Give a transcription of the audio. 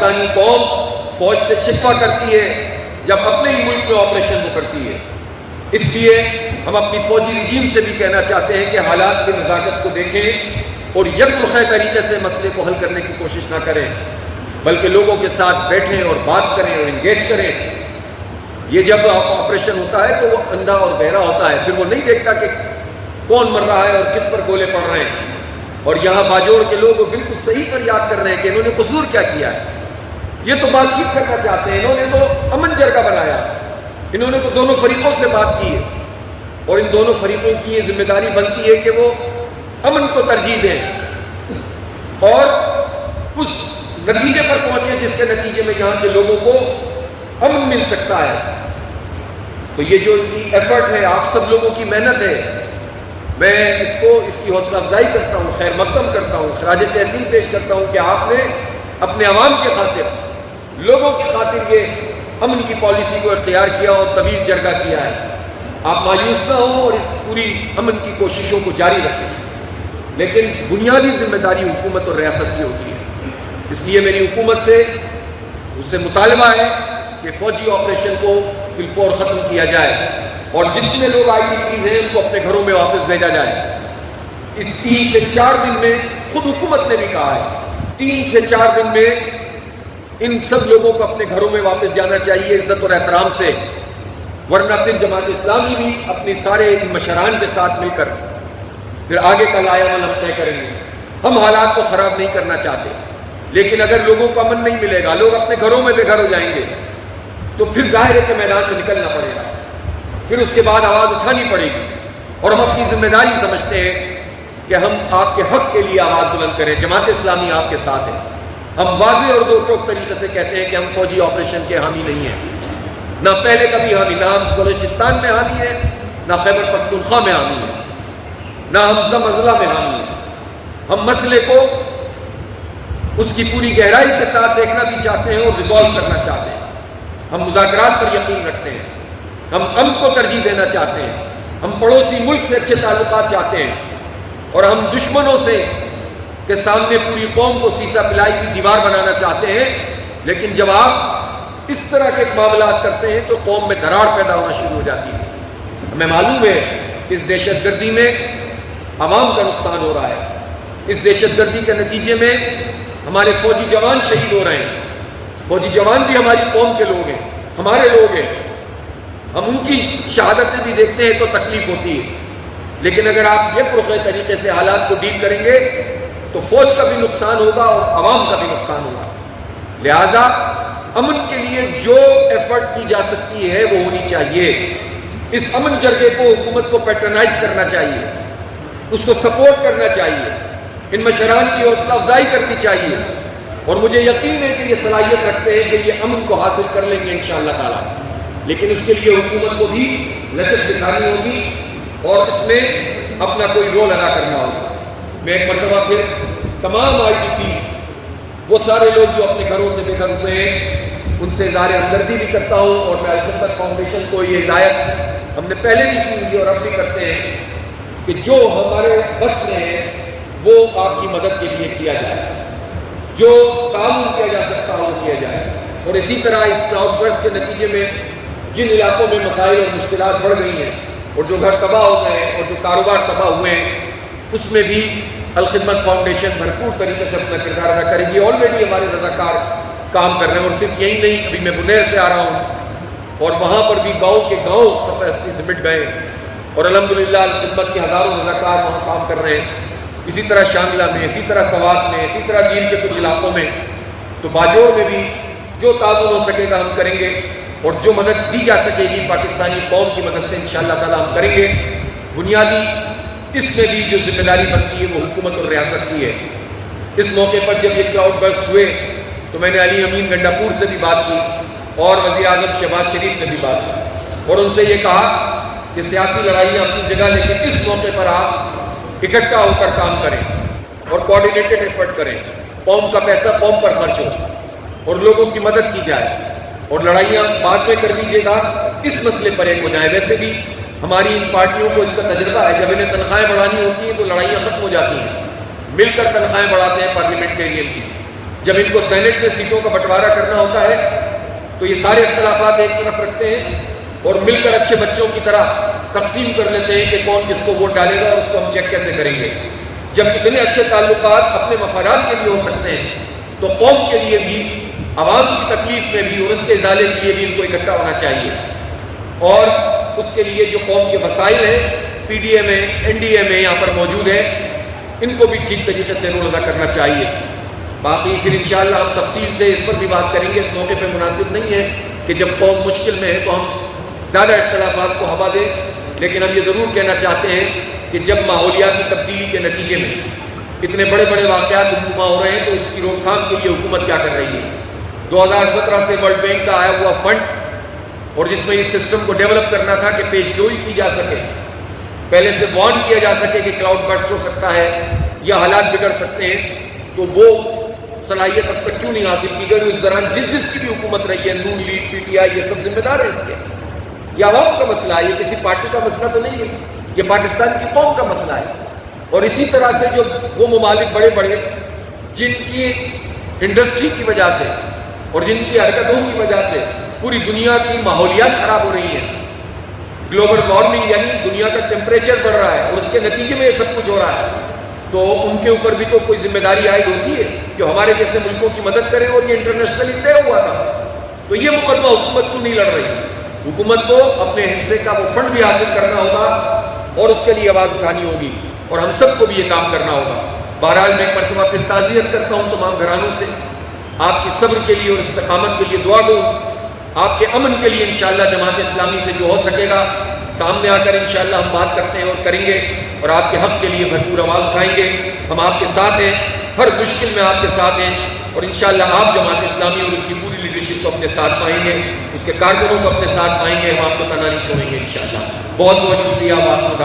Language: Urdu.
پاکستانی قوم فوج سے شکوہ کرتی ہے جب اپنے ہی ملک میں آپریشن وہ کرتی ہے. اس لیے ہم اپنی فوجی رجیم سے بھی کہنا چاہتے ہیں کہ حالات کی نزاکت کو دیکھیں اور یکرخہ طریقے سے مسئلے کو حل کرنے کی کوشش نہ کریں، بلکہ لوگوں کے ساتھ بیٹھیں اور بات کریں اور انگیج کریں. یہ جب آپریشن ہوتا ہے تو وہ اندھا اور بہرا ہوتا ہے، پھر وہ نہیں دیکھتا کہ کون مر رہا ہے اور کس پر گولے پڑ رہے ہیں. اور یہاں باجوڑ کے لوگ بالکل صحیح پر یاد کر رہے ہیں کہ انہوں نے قصور کیا کیا ہے. یہ تو بات چیت کرنا چاہتے ہیں، انہوں نے تو امن جرگہ بنایا، انہوں نے تو دونوں فریقوں سے بات کی ہے، اور ان دونوں فریقوں کی یہ ذمہ داری بنتی ہے کہ وہ امن کو ترجیح دیں اور اس نتیجے پر پہنچے جس کے نتیجے میں یہاں کے لوگوں کو امن مل سکتا ہے. تو یہ جو ایفرٹ ہے، آپ سب لوگوں کی محنت ہے، میں اس کی حوصلہ افزائی کرتا ہوں، خیر مقدم کرتا ہوں، خراج تحسین پیش کرتا ہوں کہ آپ نے اپنے عوام کے خاطر، لوگوں کی خاطر یہ امن کی پالیسی کو اختیار کیا اور طویل جرگہ کیا ہے. آپ مایوس نہ ہوں اور اس پوری امن کی کوششوں کو جاری رکھیں، لیکن بنیادی ذمہ داری حکومت اور ریاست کی ہوتی ہے. اس لیے میری حکومت سے اس سے مطالبہ ہے کہ فوجی آپریشن کو فی الفور ختم کیا جائے اور جتنے لوگ IDPs ہیں ان کو اپنے گھروں میں واپس بھیجا جائے. اس 3 سے 4 دن میں، خود حکومت نے بھی کہا ہے 3 سے 4 دن میں ان سب لوگوں کو اپنے گھروں میں واپس جانا چاہیے عزت اور احترام سے، ورنہ پھر جماعت اسلامی بھی اپنے سارے مشران کے ساتھ مل کر پھر آگے کا لائحہ عمل طے کریں گے. ہم حالات کو خراب نہیں کرنا چاہتے، لیکن اگر لوگوں کو امن نہیں ملے گا، لوگ اپنے گھروں میں بے گھر ہو جائیں گے، تو پھر ظاہر ہے کہ میدان میں نکلنا پڑے گا، پھر اس کے بعد آواز اٹھانی پڑے گی. اور ہم اپنی ذمہ داری سمجھتے ہیں کہ ہم آپ کے حق کے لیے آواز بلند کریں. جماعت اسلامی آپ کے ساتھ ہے. ہم واضح اور دو ٹوک طریقے سے کہتے ہیں کہ ہم فوجی آپریشن کے حامی نہیں ہیں، نہ پہلے کبھی حامی، نہ ہم بلوچستان میں حامی ہیں، نہ خیبر پختونخوا میں حامی ہیں، نہ ہم زمزلہ میں حامی ہیں. ہم مسئلے کو اس کی پوری گہرائی کے ساتھ دیکھنا بھی چاہتے ہیں اور ریزالو کرنا چاہتے ہیں. ہم مذاکرات پر یقین رکھتے ہیں، ہم امن کو ترجیح دینا چاہتے ہیں، ہم پڑوسی ملک سے اچھے تعلقات چاہتے ہیں، اور ہم دشمنوں سے کے سامنے پوری قوم کو سیسا پلائی کی دیوار بنانا چاہتے ہیں. لیکن جب آپ اس طرح کے معاملات کرتے ہیں تو قوم میں دراڑ پیدا ہونا شروع ہو جاتی ہے. ہمیں معلوم ہے اس دہشت گردی میں عوام کا نقصان ہو رہا ہے، اس دہشت گردی کے نتیجے میں ہمارے فوجی جوان شہید ہو رہے ہیں. فوجی جوان بھی ہماری قوم کے لوگ ہیں، ہمارے لوگ ہیں. ہم ان کی شہادتیں بھی دیکھتے ہیں تو تکلیف ہوتی ہے. لیکن اگر آپ یکرخہ طریقے سے حالات کو ڈیل کریں گے تو فوج کا بھی نقصان ہوگا اور عوام کا بھی نقصان ہوگا. لہٰذا امن کے لیے جو ایفرٹ کی جا سکتی ہے وہ ہونی چاہیے. اس امن جرگے کو حکومت کو پیٹرنائز کرنا چاہیے، اس کو سپورٹ کرنا چاہیے، ان مشران کی حوصلہ افزائی کرنی چاہیے. اور مجھے یقین ہے کہ یہ صلاحیت رکھتے ہیں کہ یہ امن کو حاصل کر لیں گے انشاءاللہ تعالیٰ. لیکن اس کے لیے حکومت کو بھی لچک دکھانی ہوگی اور اس میں اپنا کوئی رول ادا کرنا ہوگا. میں ایک مرتبہ پھر تمام IDPs، وہ سارے لوگ جو اپنے گھروں سے بے گھر ہوئے ہیں، ان سے اظہار ہمدردی بھی کرتا ہوں. اور میں الخدمت فاؤنڈیشن کو یہ ہدایت ہم نے پہلے بھی کی ہوئی اور اب بھی کرتے ہیں کہ جو ہمارے بس میں ہے وہ آپ کی مدد کے لیے کیا جائے، جو تعاون کیا جا سکتا ہو وہ کیا جائے. اور اسی طرح اس کلاؤڈ برسٹ کے نتیجے میں جن علاقوں میں مسائل اور مشکلات بڑھ گئی ہیں اور جو گھر تباہ ہو گئے ہیں اور جو کاروبار تباہ ہوئے ہیں، اس میں بھی الخدمت فاؤنڈیشن بھرپور طریقے سے اپنا کردار ادا کرے گی. آلریڈی ہمارے رضاکار کام کر رہے ہیں. اور صرف یہی نہیں، ابھی میں بنیر سے آ رہا ہوں اور وہاں پر بھی گاؤں کے گاؤں صفحہ ہستی سے مٹ گئے اور الحمدللہ الخدمت کے ہزاروں رضاکار وہاں کام کر رہے ہیں. اسی طرح شانگلہ میں، اسی طرح سوات میں، اسی طرح گیر کے کچھ علاقوں میں. تو باجوڑ میں بھی جو تعاون ہو سکے گا ہم کریں گے، اور جو مدد دی جا سکے گی پاکستانی قوم کی مدد سے انشاءاللہ تعالیٰ ہم کریں گے. بنیادی اس میں بھی جو ذمہ داری بنتی ہے وہ حکومت اور ریاست کی ہے. اس موقع پر جب یہ کراؤڈ برسٹ ہوئے تو میں نے علی امین گنڈا پور سے بھی بات کی اور وزیر اعظم شہباز شریف سے بھی بات کی اور ان سے یہ کہا کہ سیاسی لڑائیاں اپنی جگہ، لیکن اس موقع پر آپ اکٹھا ہو کر کام کریں اور کوآرڈینیٹڈ ایفرٹ کریں. قوم کا پیسہ قوم پر خرچ ہو اور لوگوں کی مدد کی جائے، اور لڑائیاں بعد میں کر لیجیے گا، اس مسئلے پر ایک ہو جائیں. ویسے بھی ہماری ان پارٹیوں کو اس کا تجربہ ہے، جب انہیں تنخواہیں بڑھانی ہوتی ہیں تو لڑائیاں ختم ہو جاتی ہیں، مل کر تنخواہیں بڑھاتے ہیں پارلیمنٹیرین کی. جب ان کو سینٹ میں سیٹوں کا بٹوارا کرنا ہوتا ہے تو یہ سارے اختلافات ایک طرف رکھتے ہیں اور مل کر اچھے بچوں کی طرح تقسیم کر لیتے ہیں کہ کون کس کو ووٹ ڈالے گا اور اس کو ہم چیک کیسے کریں گے. جب اتنے اچھے تعلقات اپنے مفادات کے لیے ہو سکتے ہیں تو قوم کے لیے بھی، عوام کی تکلیف میں بھی اور اس کے ازالے کے لیے بھی ان کو اکٹھا ہونا چاہیے. اور اس کے لیے جو قوم کے وسائل ہیں، پی ڈی ایم ہے، این ڈی ایم ہے، یہاں پر موجود ہے، ان کو بھی ٹھیک طریقے سے رول ادا کرنا چاہیے. باقی پھر انشاءاللہ ہم تفصیل سے اس پر بھی بات کریں گے. اس موقع پہ مناسب نہیں ہے کہ جب قوم مشکل میں ہے تو ہم زیادہ اختلافات کو ہوا دیں، لیکن ہم یہ ضرور کہنا چاہتے ہیں کہ جب ماحولیاتی تبدیلی کے نتیجے میں اتنے بڑے بڑے واقعات رونما ہو رہے ہیں تو اس کی روک تھام کے لیے حکومت کیا کر رہی ہے. 2017 سے ورلڈ بینک کا آیا ہوا فنڈ، اور جس میں اس سسٹم کو ڈیولپ کرنا تھا کہ پیش گوئی کی جا سکے، پہلے سے وارن کیا جا سکے کہ کلاؤڈ برسٹ ہو سکتا ہے یا حالات بگڑ سکتے ہیں، تو وہ صلاحیت اب تک کیوں نہیں حاصل کی گئی. اس دوران جس کی بھی حکومت رہی ہے، نون لیگ، پی ٹی آئی، یہ سب ذمہ دار ہیں اس کے. یہ عوام کا مسئلہ ہے، یہ کسی پارٹی کا مسئلہ تو نہیں ہے، یہ پاکستان کی قوم کا مسئلہ ہے. اور اسی طرح سے جو وہ ممالک بڑے بڑے جن کی انڈسٹری کی وجہ سے اور جن کی حرکتوں کی وجہ سے پوری دنیا کی ماحولیات خراب ہو رہی ہیں، گلوبل وارمنگ یعنی دنیا کا ٹیمپریچر بڑھ رہا ہے اور اس کے نتیجے میں یہ سب کچھ ہو رہا ہے، تو ان کے اوپر بھی تو کوئی ذمہ داری عائد ہوتی ہے کہ ہمارے جیسے ملکوں کی مدد کریں. اور یہ انٹرنیشنلی طے ہوا تھا. تو یہ مقدمہ حکومت کیوں نہیں لڑ رہی؟ حکومت کو اپنے حصے کا وہ فنڈ بھی حاصل کرنا ہوگا اور اس کے لیے آواز اٹھانی ہوگی، اور ہم سب کو بھی یہ کام کرنا ہوگا. بہرحال میں ایک مرتبہ پھر تعزیت کرتا ہوں تمام گھرانوں سے، آپ کی صبر کے لیے اور استقامت کے لیے دعا دوں، آپ کے امن کے لیے. انشاءاللہ جماعت اسلامی سے جو ہو سکے گا سامنے آ کر انشاءاللہ ہم بات کرتے ہیں اور کریں گے، اور آپ کے حق کے لیے بھرپور آواز اٹھائیں گے. ہم آپ کے ساتھ ہیں، ہر مشکل میں آپ کے ساتھ ہیں، اور انشاءاللہ آپ جماعت اسلامی اور اس کی پوری لیڈرشپ کو اپنے ساتھ پائیں گے، اس کے کارکنوں کو اپنے ساتھ پائیں گے. ہم آپ کو تنہا نہیں چھوڑیں گے انشاءاللہ. بہت بہت شکریہ. آپ